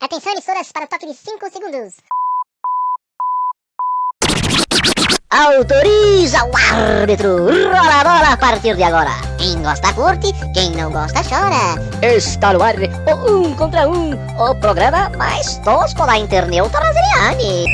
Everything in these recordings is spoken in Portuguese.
Atenção, emissoras, para o toque de 5 segundos. Autoriza o árbitro. Rola a bola a partir de agora. Quem gosta curte, quem não gosta chora. Está no ar o 1 contra 1, o programa mais tosco da internet brasileira.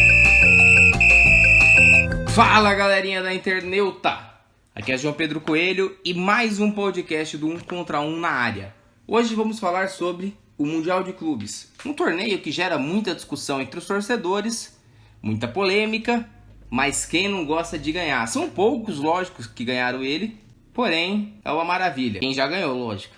Fala, galerinha da Interneuta! Aqui é João Pedro Coelho e mais um podcast do 1 contra 1 na área. Hoje vamos falar sobre o Mundial de Clubes, um torneio que gera muita discussão entre os torcedores, muita polêmica, mas quem não gosta de ganhar? São poucos, lógicos, que ganharam ele, porém é uma maravilha. Quem já ganhou, lógico.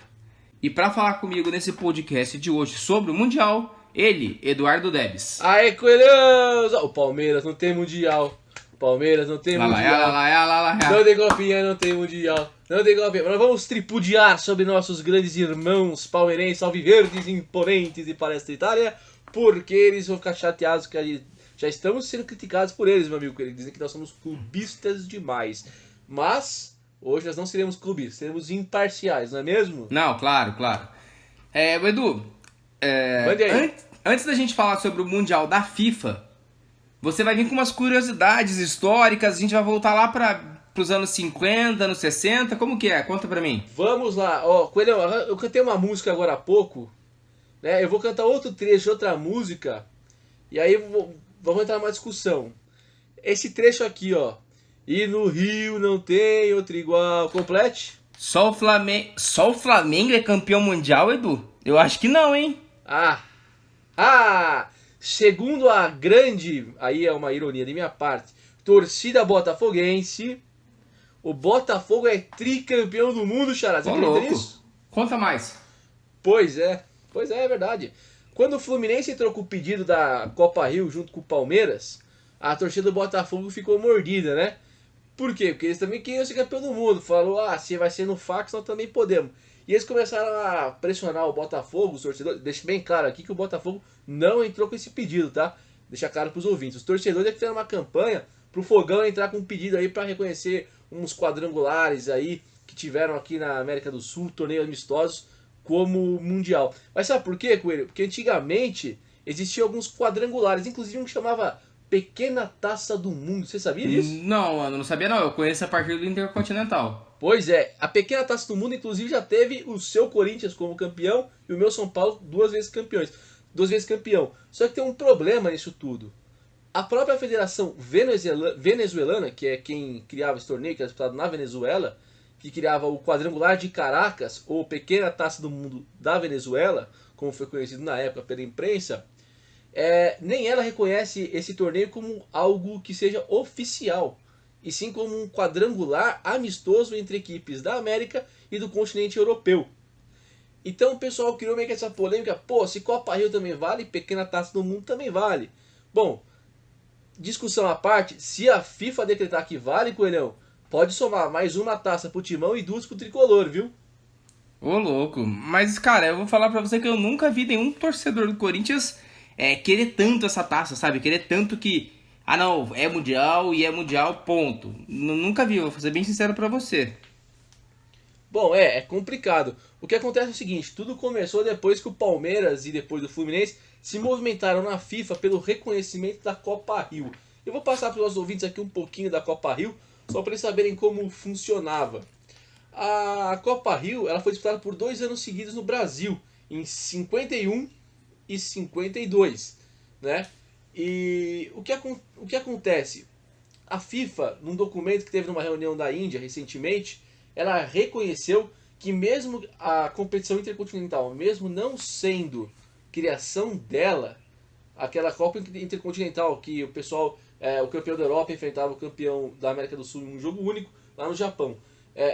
E para falar comigo nesse podcast de hoje sobre o Mundial, ele, Eduardo Debs. Aê, coelhões! O Palmeiras não tem Mundial. Palmeiras não tem Mundial. Não tem copinha, não tem Mundial. Não tem copinha. Nós vamos tripudiar sobre nossos grandes irmãos palmeirenses, alviverdes, imponentes de palestra Itália, porque eles vão ficar chateados que já estamos sendo criticados por eles, meu amigo. Eles dizem que nós somos clubistas demais. Mas hoje nós não seremos clubistas, seremos imparciais, não é mesmo? Não, claro. Edu, Mande aí. antes da gente falar sobre o Mundial da FIFA, você vai vir com umas curiosidades históricas, a gente vai voltar lá para os anos 50, anos 60, como que é? Conta pra mim. Vamos lá. Ó, Coelhão, eu cantei uma música agora há pouco, né? Eu vou cantar outro trecho, outra música, e aí vamos entrar numa discussão. Esse trecho aqui, ó. E no Rio não tem outro igual. Complete? Só o Flamengo é campeão mundial, Edu? Eu acho que não, hein? Segundo a grande, aí é uma ironia de minha parte, torcida botafoguense, o Botafogo é tricampeão do mundo, Xará. Você acredita nisso? Conta mais. Pois é, é verdade. Quando o Fluminense entrou com o pedido da Copa Rio junto com o Palmeiras, a torcida do Botafogo ficou mordida, né? Por quê? Porque eles também queriam ser campeão do mundo. Falou, se vai ser no fax, nós também podemos. E eles começaram a pressionar o Botafogo, os torcedores. Deixa bem claro aqui que o Botafogo não entrou com esse pedido, tá? Deixa claro pros ouvintes. Os torcedores é que fizeram uma campanha pro Fogão entrar com um pedido aí para reconhecer uns quadrangulares aí que tiveram aqui na América do Sul, torneios amistosos, como mundial. Mas sabe por quê, Coelho? Porque antigamente existiam alguns quadrangulares, inclusive um que chamava Pequena Taça do Mundo. Você sabia disso? Não, mano, não sabia não. Eu conheço a partir do Intercontinental. Pois é, a Pequena Taça do Mundo, inclusive, já teve o seu Corinthians como campeão e o meu São Paulo duas vezes campeão. Só que tem um problema nisso tudo. A própria Federação Venezuelana, que é quem criava esse torneio, que era disputado na Venezuela, que criava o Quadrangular de Caracas, ou Pequena Taça do Mundo da Venezuela, como foi conhecido na época pela imprensa, nem ela reconhece esse torneio como algo que seja oficial, e sim como um quadrangular amistoso entre equipes da América e do continente europeu. Então o pessoal criou meio que essa polêmica, se Copa Rio também vale, Pequena Taça do Mundo também vale. Bom, discussão à parte, se a FIFA decretar que vale, Coelhão, pode somar mais uma taça pro Timão e duas pro Tricolor, viu? Ô, louco. Mas, cara, eu vou falar pra você que eu nunca vi nenhum torcedor do Corinthians querer tanto essa taça, sabe? Querer tanto que, não, é mundial e é mundial, ponto. Nunca vi, vou ser bem sincero pra você. Bom, é complicado. O que acontece é o seguinte, tudo começou depois que o Palmeiras e depois do Fluminense se movimentaram na FIFA pelo reconhecimento da Copa Rio. Eu vou passar para os nossos ouvintes aqui um pouquinho da Copa Rio, só para eles saberem como funcionava. A Copa Rio ela foi disputada por 2 anos seguidos no Brasil, em 51 e 52, né? E o que acontece? A FIFA, num documento que teve numa reunião da Índia recentemente, ela reconheceu que mesmo a competição intercontinental, mesmo não sendo criação dela, aquela Copa Intercontinental que o pessoal, o campeão da Europa enfrentava o campeão da América do Sul em um jogo único lá no Japão,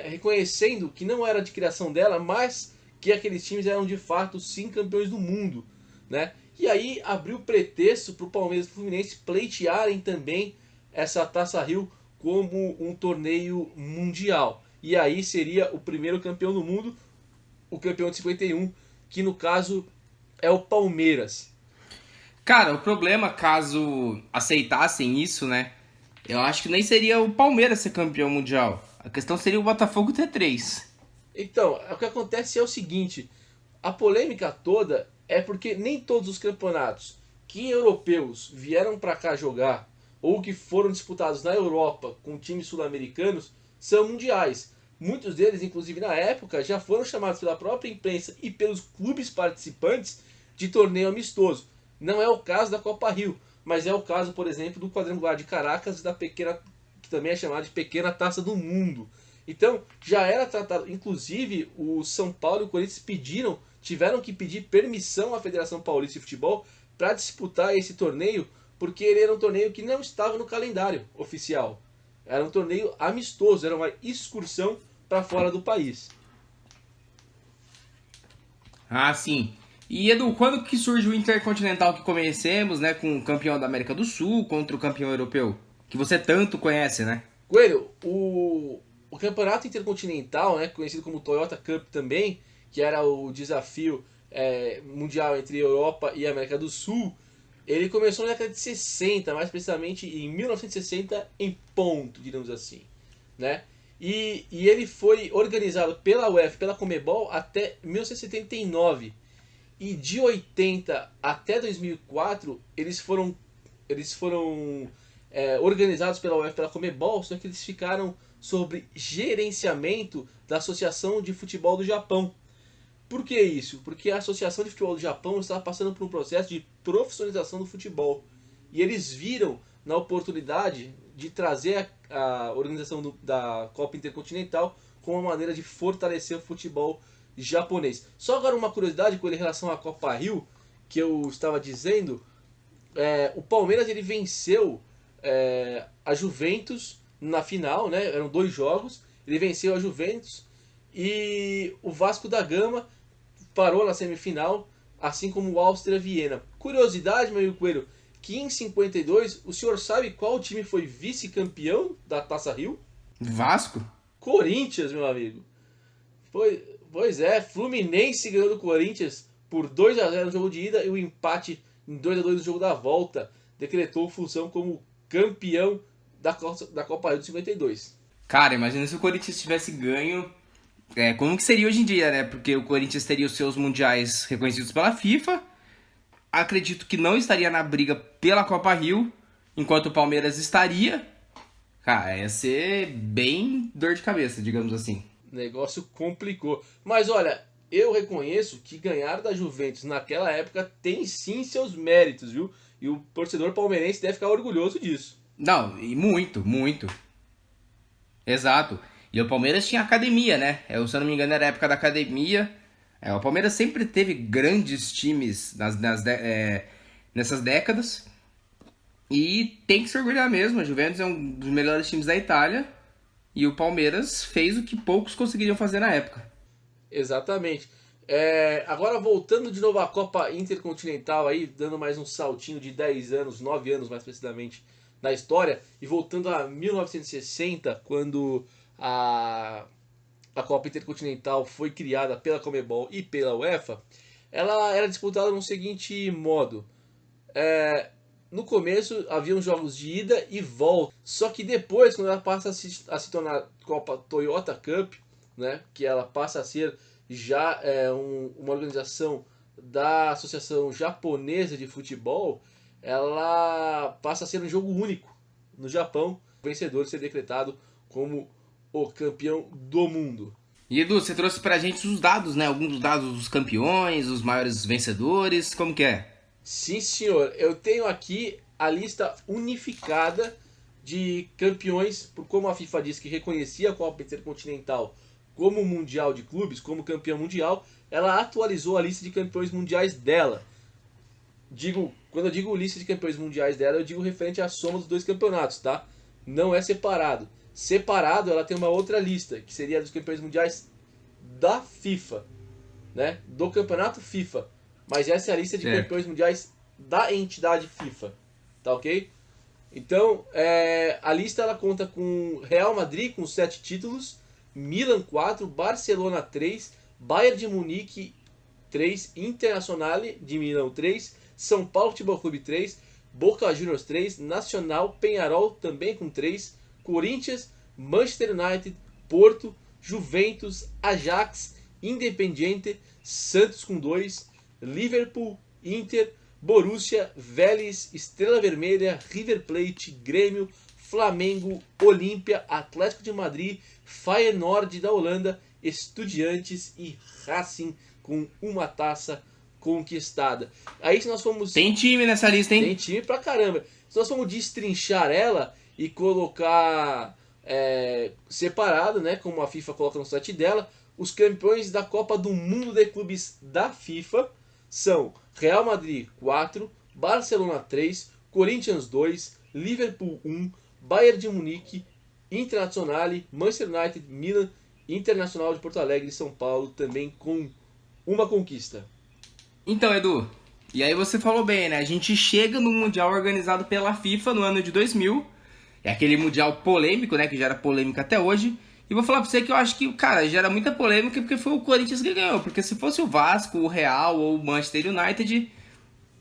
reconhecendo que não era de criação dela, mas que aqueles times eram de fato sim campeões do mundo, né? E aí abriu pretexto para o Palmeiras e o Fluminense pleitearem também essa Taça Rio como um torneio mundial. E aí seria o primeiro campeão do mundo, o campeão de 51, que no caso é o Palmeiras. Cara, o problema, caso aceitassem isso, né? Eu acho que nem seria o Palmeiras ser campeão mundial. A questão seria o Botafogo ter 3. Então, o que acontece é o seguinte, a polêmica toda é porque nem todos os campeonatos que europeus vieram para cá jogar ou que foram disputados na Europa com times sul-americanos são mundiais. Muitos deles, inclusive na época, já foram chamados pela própria imprensa e pelos clubes participantes de torneio amistoso. Não é o caso da Copa Rio, mas é o caso, por exemplo, do quadrangular de Caracas e da pequena, que também é chamada de Pequena Taça do Mundo. Então, já era tratado, inclusive o São Paulo e o Corinthians tiveram que pedir permissão à Federação Paulista de Futebol para disputar esse torneio, porque ele era um torneio que não estava no calendário oficial. Era um torneio amistoso, era uma excursão para fora do país. Ah, sim. E Edu, quando que surge o Intercontinental que conhecemos, né, com o campeão da América do Sul contra o campeão europeu, que você tanto conhece, né? Coelho, o campeonato intercontinental, né, conhecido como Toyota Cup também, que era o desafio mundial entre Europa e América do Sul, ele começou na década de 60, mais precisamente em 1960 em ponto, digamos assim, né? E ele foi organizado pela UEFA, pela Conmebol, até 1979. E de 80 até 2004, eles foram organizados pela UEFA, pela Conmebol, só que eles ficaram sob gerenciamento da Associação de Futebol do Japão. Por que isso? Porque a Associação de Futebol do Japão estava passando por um processo de profissionalização do futebol. E eles viram na oportunidade de trazer a organização da Copa Intercontinental como uma maneira de fortalecer o futebol japonês. Só agora uma curiosidade com relação à Copa Rio, que eu estava dizendo, o Palmeiras ele venceu a Juventus na final, né? Eram 2 jogos, ele venceu a Juventus e o Vasco da Gama parou na semifinal, assim como o Áustria Viena. Curiosidade, meu amigo Coelho, que em 52, o senhor sabe qual time foi vice-campeão da Taça Rio? Vasco? Corinthians, meu amigo. Pois é, Fluminense ganhou do Corinthians por 2-0 no jogo de ida e o empate em 2-2 no jogo da volta decretou o Flusão como campeão da Copa Rio de 52. Cara, imagina se o Corinthians tivesse ganho, como que seria hoje em dia, né? Porque o Corinthians teria os seus mundiais reconhecidos pela FIFA, acredito que não estaria na briga pela Copa Rio, enquanto o Palmeiras estaria. Cara, ia ser bem dor de cabeça, digamos assim. O negócio complicou. Mas olha, eu reconheço que ganhar da Juventus naquela época tem sim seus méritos, viu? E o torcedor palmeirense deve ficar orgulhoso disso. Não, e muito, muito. Exato. E o Palmeiras tinha academia, né? Se eu não me engano, era a época da academia. O Palmeiras sempre teve grandes times nessas décadas. E tem que se orgulhar mesmo. A Juventus é um dos melhores times da Itália. E o Palmeiras fez o que poucos conseguiriam fazer na época. Exatamente. Agora voltando de novo à Copa Intercontinental, aí, dando mais um saltinho de 10 anos, 9 anos mais precisamente, na história. E voltando a 1960, quando a Copa Intercontinental foi criada pela Conmebol e pela UEFA, ela era disputada no seguinte modo. No começo haviam jogos de ida e volta, só que depois, quando ela passa a se tornar Copa Toyota Cup, né, que ela passa a ser já uma organização da Associação Japonesa de Futebol, ela passa a ser um jogo único no Japão, o vencedor ser decretado como o campeão do mundo. E Edu, você trouxe pra gente os dados, né? Alguns dos dados dos campeões, os maiores vencedores, como que é? Sim, senhor. Eu tenho aqui a lista unificada de campeões, por como a FIFA diz que reconhecia a Copa Intercontinental como Mundial de Clubes, como campeão mundial, ela atualizou a lista de campeões mundiais dela. Quando eu digo lista de campeões mundiais dela, eu digo referente à soma dos 2 campeonatos, tá? Não é separado. Separado, ela tem uma outra lista, que seria dos campeões mundiais da FIFA, né? Do campeonato FIFA. Mas essa é a lista de campeões mundiais da entidade FIFA, tá ok? Então, a lista ela conta com Real Madrid com 7 títulos, Milan 4, Barcelona 3, Bayern de Munique 3, Internazionale de Milão 3, São Paulo Futebol Clube 3, Boca Juniors 3, Nacional, Peñarol também com 3, Corinthians, Manchester United, Porto, Juventus, Ajax, Independiente, Santos com 2, Liverpool, Inter, Borussia, Vélez, Estrela Vermelha, River Plate, Grêmio, Flamengo, Olímpia, Atlético de Madrid, Feyenoord da Holanda, Estudiantes e Racing com uma taça conquistada. Aí se nós formos... Tem time nessa lista, hein? Tem time pra caramba. Se nós formos destrinchar ela e colocar separado, né, como a FIFA coloca no site dela, os campeões da Copa do Mundo de Clubes da FIFA são Real Madrid 4, Barcelona 3, Corinthians 2, Liverpool 1, Bayern de Munique, Internazionale, Manchester United, Milan, Internacional de Porto Alegre e São Paulo também com uma conquista. Então, Edu, e aí você falou bem, né? A gente chega no Mundial organizado pela FIFA no ano de 2000. É aquele Mundial polêmico, né? Que gera polêmica até hoje. E vou falar pra você que eu acho que, cara, gera muita polêmica porque foi o Corinthians que ganhou. Porque se fosse o Vasco, o Real ou o Manchester United,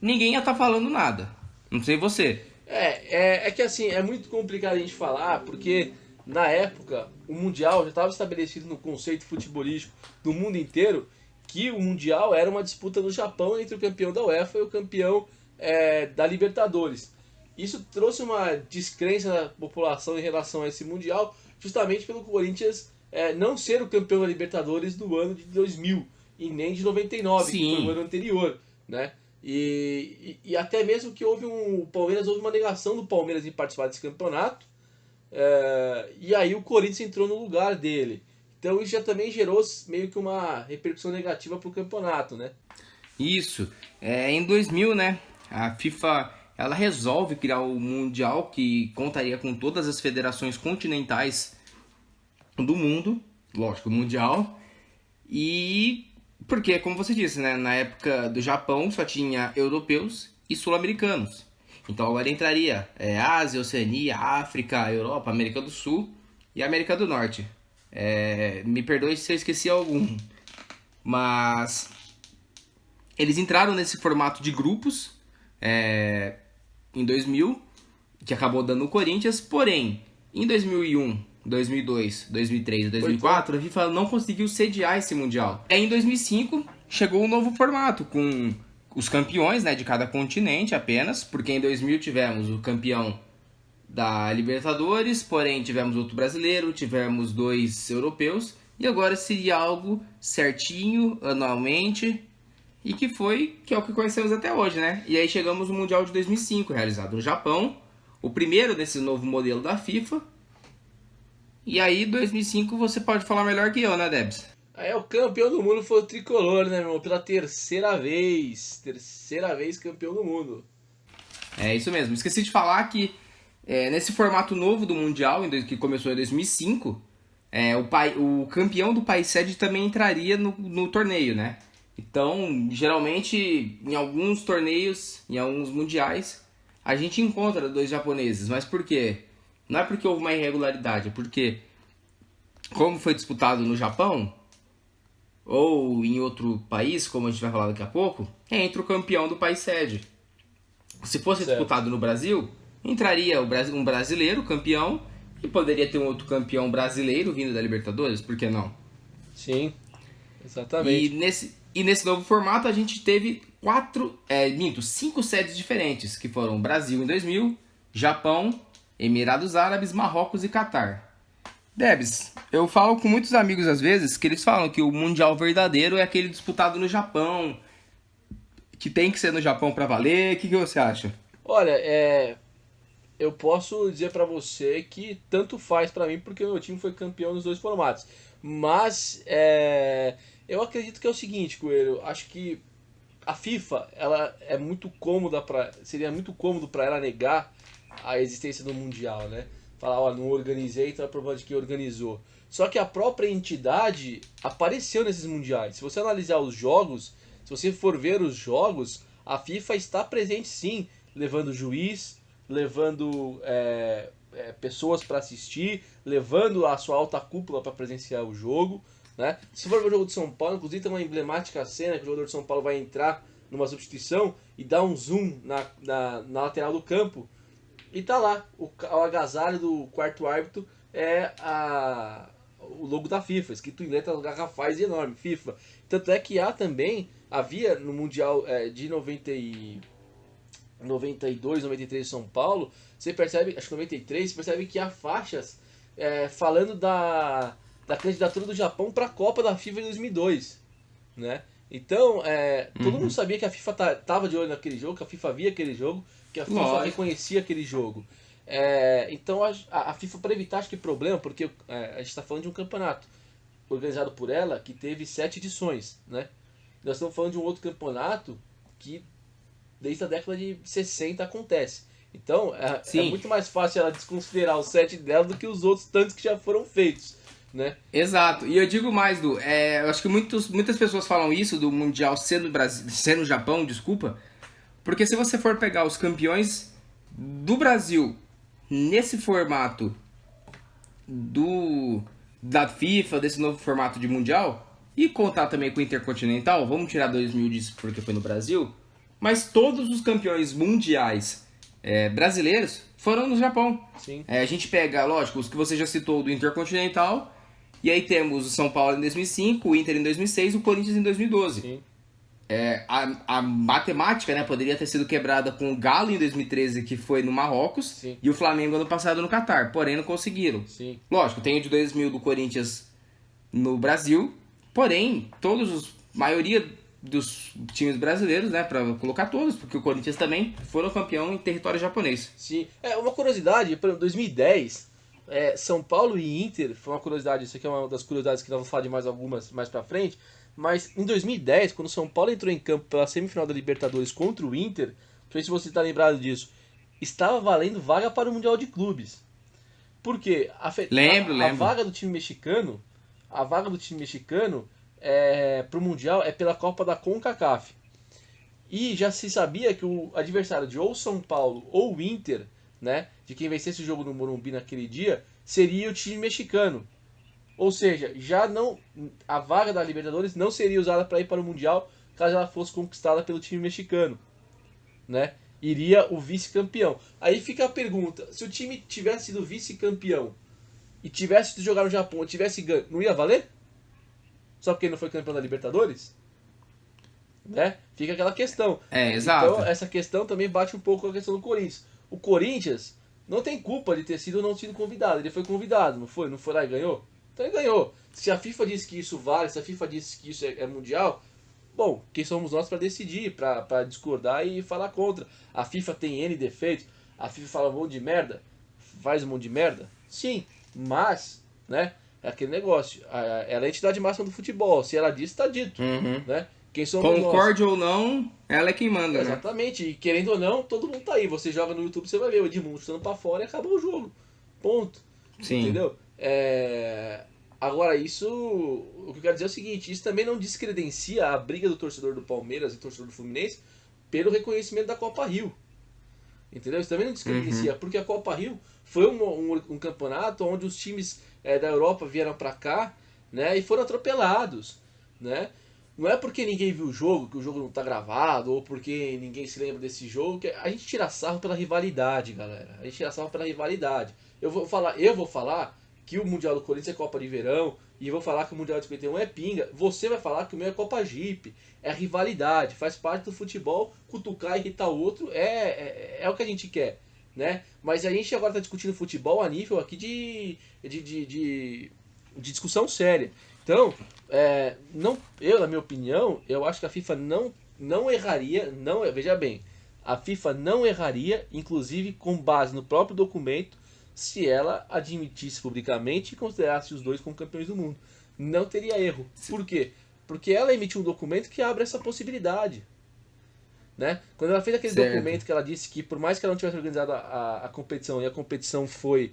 ninguém ia estar falando nada. Não sei você. É que assim, é muito complicado a gente falar, porque na época o Mundial já estava estabelecido no conceito futebolístico do mundo inteiro que o Mundial era uma disputa no Japão entre o campeão da UEFA e o campeão da Libertadores. Isso trouxe uma descrença da população em relação a esse Mundial, justamente pelo Corinthians não ser o campeão da Libertadores do ano de 2000 e nem de 99, Sim. que foi o ano anterior, né? E até mesmo que houve uma negação do Palmeiras em participar desse campeonato, e aí o Corinthians entrou no lugar dele. Então isso já também gerou meio que uma repercussão negativa para o campeonato, né? Isso. Em 2000, né? A FIFA ela resolve criar o Mundial que contaria com todas as federações continentais do mundo, lógico, mundial. E porque, como você disse, né, na época do Japão só tinha europeus e sul-americanos. Então agora entraria Ásia, Oceania, África, Europa, América do Sul e América do Norte. Me perdoe se eu esqueci algum. Mas eles entraram nesse formato de grupos em 2000, que acabou dando o Corinthians. Porém, em 2001, 2002, 2003 e 2004, a FIFA não conseguiu sediar esse Mundial. Em 2005, chegou um novo formato, com os campeões, né, de cada continente apenas, porque em 2000 tivemos o campeão da Libertadores, porém tivemos outro brasileiro, tivemos 2 europeus, e agora seria algo certinho, anualmente, e que é o que conhecemos até hoje, né? E aí chegamos no Mundial de 2005, realizado no Japão, o primeiro desse novo modelo da FIFA. E aí, 2005, você pode falar melhor que eu, né, Debs? O campeão do mundo foi o Tricolor, né, meu irmão? Pela terceira vez campeão do mundo. É isso mesmo. Esqueci de falar que nesse formato novo do Mundial, que começou em 2005, o campeão do país sede também entraria no torneio, né? Então, geralmente, em alguns torneios, em alguns mundiais, a gente encontra 2 japoneses. Mas por quê? Não é porque houve uma irregularidade, é porque, como foi disputado no Japão, ou em outro país, como a gente vai falar daqui a pouco, entra o campeão do país sede. Se fosse disputado no Brasil, entraria um brasileiro campeão e poderia ter um outro campeão brasileiro vindo da Libertadores, por que não? Sim, exatamente. E nesse novo formato a gente teve 5 sedes diferentes, que foram Brasil em 2000, Japão, Emirados Árabes, Marrocos e Catar. Debs, eu falo com muitos amigos às vezes que eles falam que o Mundial verdadeiro é aquele disputado no Japão, que tem que ser no Japão pra valer. O que você acha? Olha, eu posso dizer pra você que tanto faz pra mim, porque o meu time foi campeão nos 2 formatos. Mas eu acredito que é o seguinte, Coelho, acho que a FIFA ela seria muito cômodo para ela negar a existência do Mundial, né? Falar, não organizei, então é prova de que organizou. Só que a própria entidade apareceu nesses mundiais. Se você analisar os jogos, se você for ver os jogos, a FIFA está presente sim, levando juiz, levando pessoas para assistir, levando a sua alta cúpula para presenciar o jogo, né? Se for ver o jogo de São Paulo, inclusive tem uma emblemática cena que o jogador de São Paulo vai entrar numa substituição e dá um zoom na lateral do campo. E tá lá, o agasalho do quarto árbitro o logo da FIFA, escrito em letras garrafais e enorme, FIFA. Tanto é que há também havia no Mundial de 92, 93 em São Paulo, você percebe, acho que 93, você percebe que há faixas falando da candidatura do Japão para a Copa da FIFA em 2002, né? Então, todo mundo sabia que a FIFA tava de olho naquele jogo, que a FIFA via aquele jogo, que a FIFA reconhecia aquele jogo. Então, a FIFA, para evitar, acho que problema, porque a gente está falando de um campeonato organizado por ela que teve 7 edições, né? Nós estamos falando de um outro campeonato que desde a década de 60 acontece. Então, é muito mais fácil ela desconsiderar os 7 dela do que os outros tantos que já foram feitos, né? Exato. E eu digo mais, Du, eu acho que muitas pessoas falam isso do Mundial ser no Japão, desculpa, porque se você for pegar os campeões do Brasil nesse formato da FIFA, desse novo formato de Mundial, e contar também com o Intercontinental, vamos tirar 2000 disso porque foi no Brasil, mas todos os campeões mundiais brasileiros foram no Japão. Sim. A gente pega, lógico, os que você já citou do Intercontinental, e aí temos o São Paulo em 2005, o Inter em 2006 e o Corinthians em 2012. Sim. A matemática, né, poderia ter sido quebrada com o Galo em 2013, que foi no Marrocos, Sim. e o Flamengo ano passado no Catar, porém não conseguiram. Sim. Lógico, tem o de 2000 do Corinthians no Brasil, porém, maioria dos times brasileiros, né, para colocar todos, porque o Corinthians também foram campeão em território japonês. Sim. Uma curiosidade, por exemplo, 2010, São Paulo e Inter, foi uma curiosidade, isso aqui é uma das curiosidades que nós vamos falar de mais algumas mais pra frente, mas em 2010, quando o São Paulo entrou em campo pela semifinal da Libertadores contra o Inter, não sei se você está lembrado disso, estava valendo vaga para o Mundial de Clubes. Por quê? Lembro. A vaga do time mexicano, para o Mundial é pela Copa da CONCACAF. E já se sabia que o adversário de ou São Paulo ou o Inter, né, de quem vencesse o jogo no Morumbi naquele dia, seria o time mexicano. Ou seja, a vaga da Libertadores não seria usada para ir para o Mundial caso ela fosse conquistada pelo time mexicano, né? Iria o vice-campeão. Aí fica a pergunta, se o time tivesse sido vice-campeão e tivesse de jogar no Japão, tivesse ganho, não ia valer? Só porque ele não foi campeão da Libertadores? Né? Fica aquela questão. Exato. Então, essa questão também bate um pouco com a questão do Corinthians. O Corinthians não tem culpa de ter sido ou não sido convidado. Ele foi convidado, não foi? Não foi lá e ganhou? Então ele ganhou. Se a FIFA diz que isso vale, se a FIFA diz que isso é mundial, bom, quem somos nós para decidir, para discordar e falar contra? A FIFA tem N defeitos, a FIFA fala um monte de merda, faz um monte de merda? Sim, mas, né, é aquele negócio, ela é a entidade máxima do futebol, se ela diz, está dito, né? Quem somos Concorde ou não, ela é quem manda, né? Exatamente, e querendo ou não, todo mundo tá aí, você joga no YouTube, você vai ver o Edmundo chutando para fora e acabou o jogo, ponto. Sim. Entendeu? Agora, o que eu quero dizer é o seguinte, isso também não descredencia a briga do torcedor do Palmeiras e do torcedor do Fluminense pelo reconhecimento da Copa Rio. Entendeu? Isso também não descredencia, porque a Copa Rio foi um campeonato onde os times da Europa vieram para cá, né, e foram atropelados, né? Não é porque ninguém viu o jogo, que o jogo não tá gravado, ou porque ninguém se lembra desse jogo, que a gente tira sarro pela rivalidade, galera. A gente tira sarro pela rivalidade. Eu vou falar que o Mundial do Corinthians é Copa de Verão, e vou falar que o Mundial de 51 é pinga. Você vai falar que o meu é Copa Jeep. É rivalidade, faz parte do futebol, cutucar e irritar o outro, é o que a gente quer, né? Mas a gente agora tá discutindo futebol a nível aqui de discussão séria. Então, na minha opinião, eu acho que a FIFA não erraria, veja bem, a FIFA não erraria, inclusive com base no próprio documento, se ela admitisse publicamente e considerasse os dois como campeões do mundo. Não teria erro. Por quê? Porque ela emitiu um documento que abre essa possibilidade. Né? Quando ela fez aquele documento que ela disse que por mais que ela não tivesse organizado a competição, e a competição foi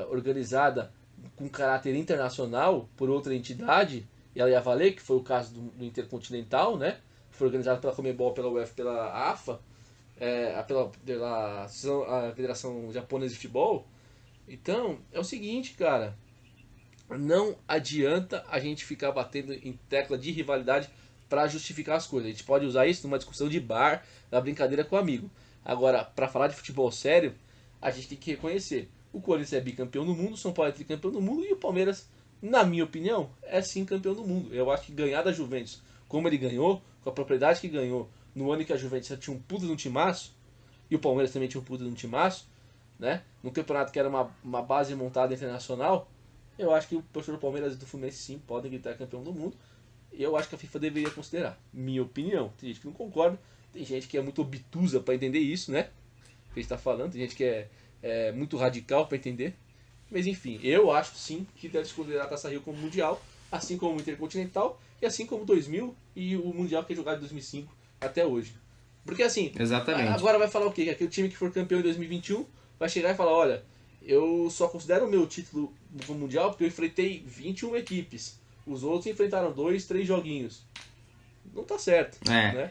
organizada com caráter internacional por outra entidade, e ela ia valer, que foi o caso do Intercontinental, né? Foi organizado pela Conmebol, pela UEFA, pela AFA, pela Federação Japonesa de Futebol. Então, é o seguinte, cara, não adianta a gente ficar batendo em tecla de rivalidade para justificar as coisas. A gente pode usar isso numa discussão de bar, na brincadeira com o amigo. Agora, para falar de futebol sério, a gente tem que reconhecer. O Corinthians é bicampeão do mundo, o São Paulo é tricampeão do mundo e o Palmeiras, na minha opinião, é sim campeão do mundo. Eu acho que ganhar da Juventus como ele ganhou, com a propriedade que ganhou, no ano em que a Juventus tinha um puta de um timaço, e o Palmeiras também tinha um puta de um timaço, né? Num campeonato que era uma base montada internacional, eu acho que o torcedor do Palmeiras e do Fluminense sim podem gritar campeão do mundo. Eu acho que a FIFA deveria considerar. Minha opinião. Tem gente que não concorda, tem gente que é muito obtusa para entender isso, né? O que a gente tá falando, tem gente que é muito radical para entender. Mas enfim, eu acho sim que deve se considerar a Taça Rio como mundial, assim como o Intercontinental e assim como 2000 e o Mundial que é jogado em 2005 até hoje. Porque assim, Exatamente. agora vai falar o quê? Que aquele time que for campeão em 2021 vai chegar e falar, olha, eu só considero o meu título como mundial porque eu enfrentei 21 equipes. Os outros enfrentaram 2, 3 joguinhos. Não tá certo, né?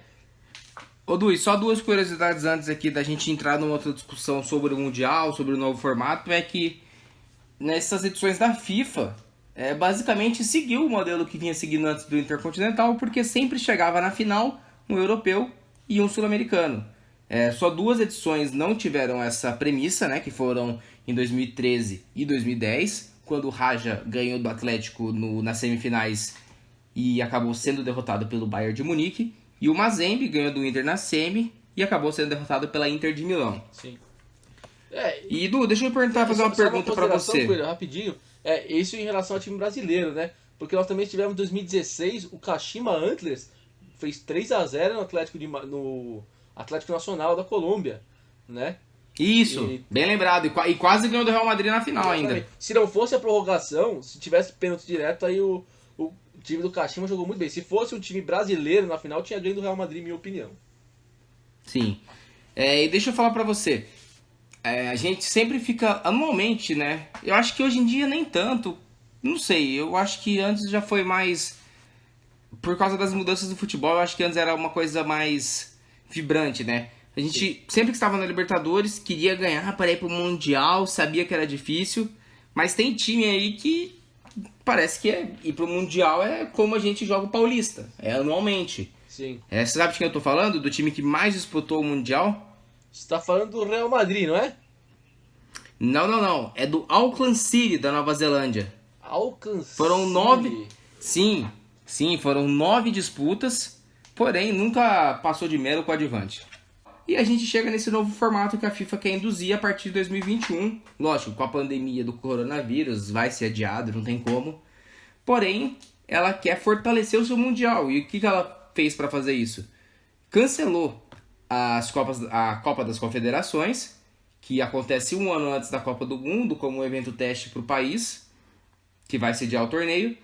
Ô Duí, só duas curiosidades antes aqui da gente entrar numa outra discussão sobre o Mundial, sobre o novo formato, é que nessas edições da FIFA, basicamente seguiu o modelo que vinha seguindo antes do Intercontinental, porque sempre chegava na final um europeu e um sul-americano. Só duas edições não tiveram essa premissa, né, que foram em 2013 e 2010, quando o Raja ganhou do Atlético nas semifinais e acabou sendo derrotado pelo Bayern de Munique, e o Mazembe ganhou do Inter na semi e acabou sendo derrotado pela Inter de Milão. Sim. E Du, deixa eu fazer uma pergunta pra você. Coelho, rapidinho. Isso em relação ao time brasileiro, né? Porque nós também tivemos em 2016 o Kashima Antlers fez 3-0 no Atlético Nacional da Colômbia, né? Isso, bem lembrado. E quase ganhou do Real Madrid na final ainda. Se não fosse a prorrogação, se tivesse pênalti direto, aí o time do Kashima jogou muito bem. Se fosse um time brasileiro na final, tinha ganho do Real Madrid, minha opinião. Sim. E deixa eu falar pra você. A gente sempre fica anualmente, né? Eu acho que hoje em dia nem tanto. Não sei, eu acho que antes já foi mais... Por causa das mudanças do futebol, eu acho que antes era uma coisa mais vibrante, né? A gente sempre que estava na Libertadores queria ganhar para ir pro Mundial, sabia que era difícil. Mas tem time aí que parece que ir pro Mundial é como a gente joga o Paulista. É anualmente. Sim. Você sabe de quem eu tô falando? Do time que mais disputou o Mundial? Você tá falando do Real Madrid, não é? Não. É do Auckland City, da Nova Zelândia. Auckland City? Foram 9... Sim, foram 9 disputas, porém nunca passou de mero coadjuvante. E a gente chega nesse novo formato que a FIFA quer induzir a partir de 2021. Lógico, com a pandemia do coronavírus, vai ser adiado, não tem como. Porém, ela quer fortalecer o seu Mundial. E o que ela fez para fazer isso? Cancelou a Copa das Confederações, que acontece um ano antes da Copa do Mundo, como um evento teste para o país, que vai sediar o torneio,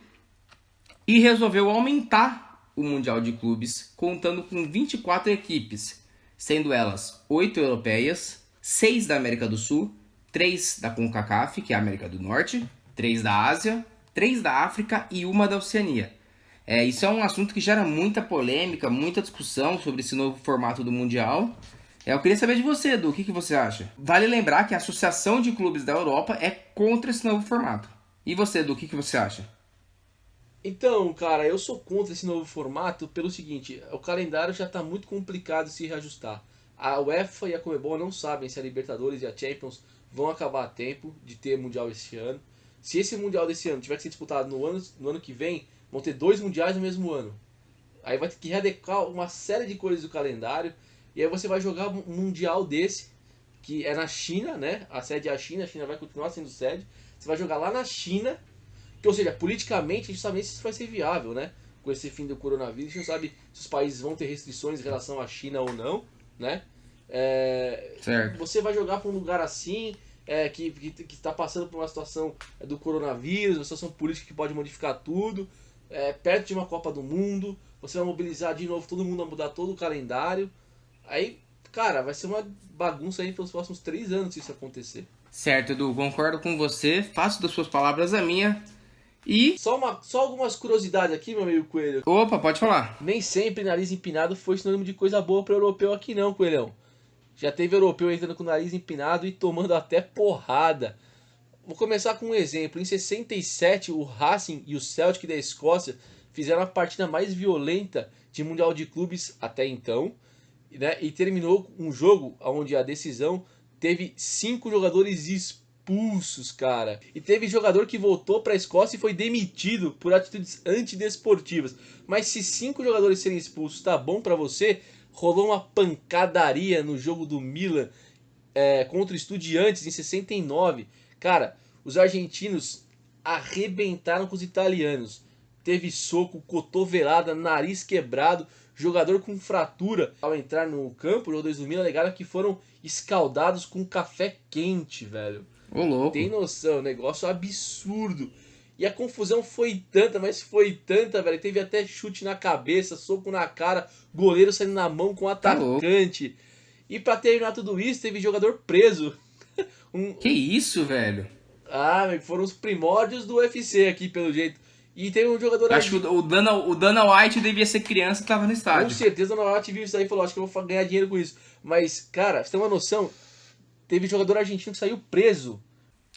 e resolveu aumentar o Mundial de Clubes, contando com 24 equipes, sendo elas 8 europeias, 6 da América do Sul, 3 da CONCACAF, que é a América do Norte, 3 da Ásia, 3 da África e 1 da Oceania. Isso é um assunto que gera muita polêmica, muita discussão sobre esse novo formato do Mundial. Eu queria saber de você, Edu, o que você acha? Vale lembrar que a Associação de Clubes da Europa é contra esse novo formato. E você, Edu, o que você acha? Então, cara, eu sou contra esse novo formato pelo seguinte, o calendário já está muito complicado de se reajustar. A UEFA e a Conmebol não sabem se a Libertadores e a Champions vão acabar a tempo de ter Mundial esse ano. Se esse Mundial desse ano tiver que ser disputado no ano que vem, vão ter 2 Mundiais no mesmo ano. Aí vai ter que readequar uma série de coisas do calendário, e aí você vai jogar um Mundial desse, que é na China, né? A sede é a China vai continuar sendo sede. Você vai jogar lá na China, que, ou seja, politicamente a gente sabe se isso vai ser viável, né? Com esse fim do coronavírus, a gente não sabe se os países vão ter restrições em relação à China ou não, né? Certo. Você vai jogar para um lugar assim, que está passando por uma situação do coronavírus, uma situação política que pode modificar tudo, perto de uma Copa do Mundo, você vai mobilizar de novo todo mundo a mudar todo o calendário. Aí, cara, vai ser uma bagunça aí pelos próximos 3 anos se isso acontecer. Certo, Edu, concordo com você, faço das suas palavras a minha. E... Só algumas curiosidades aqui, meu amigo Coelho. Opa, pode falar. Nem sempre nariz empinado foi sinônimo de coisa boa para europeu aqui não, Coelhão. Já teve europeu entrando com o nariz empinado e tomando até porrada. Vou começar com um exemplo. Em 67, o Racing e o Celtic da Escócia fizeram a partida mais violenta de Mundial de Clubes até então, né? E terminou um jogo onde a decisão teve 5 jogadores expulsos, cara. E teve jogador que voltou pra Escócia e foi demitido por atitudes antidesportivas. Mas se 5 jogadores serem expulsos tá bom pra você, rolou uma pancadaria no jogo do Milan contra o Estudiantes em 69. Cara, os argentinos arrebentaram com os italianos. Teve soco, cotovelada, nariz quebrado, jogador com fratura. Ao entrar no campo, os jogadores do Milan alegaram que foram escaldados com café quente, velho. Ô, louco. Tem noção, negócio absurdo. E a confusão foi tanta, mas foi tanta, velho. Teve até chute na cabeça, soco na cara, goleiro saindo na mão com o atacante. E pra terminar tudo isso, teve jogador preso. Que isso, velho? Foram os primórdios do UFC aqui, pelo jeito. E teve um jogador... Acho que o Dana White devia ser criança e tava no Com estádio. certeza o Dana White viu isso aí e falou, acho que eu vou ganhar dinheiro com isso. Mas, cara, você tem uma noção? Teve jogador argentino que saiu preso.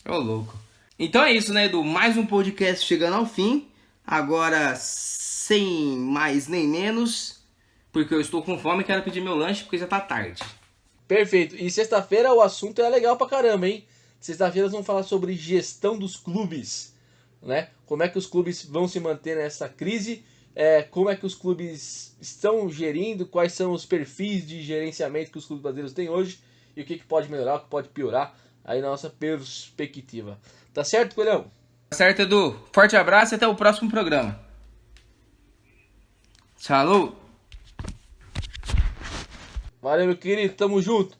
Ô, louco. Então é isso, né, Edu? Mais um podcast chegando ao fim. Agora, sem mais nem menos, porque eu estou com fome e quero pedir meu lanche, porque já tá tarde. Perfeito. E sexta-feira o assunto é legal pra caramba, hein? Sexta-feira nós vamos falar sobre gestão dos clubes, né? Como é que os clubes vão se manter nessa crise, como é que os clubes estão gerindo, quais são os perfis de gerenciamento que os clubes brasileiros têm hoje e o que pode melhorar, o que pode piorar aí na nossa perspectiva. Tá certo, Coelhão? Tá certo, Edu. Forte abraço e até o próximo programa. Falou! Valeu, meu querido. Tamo junto.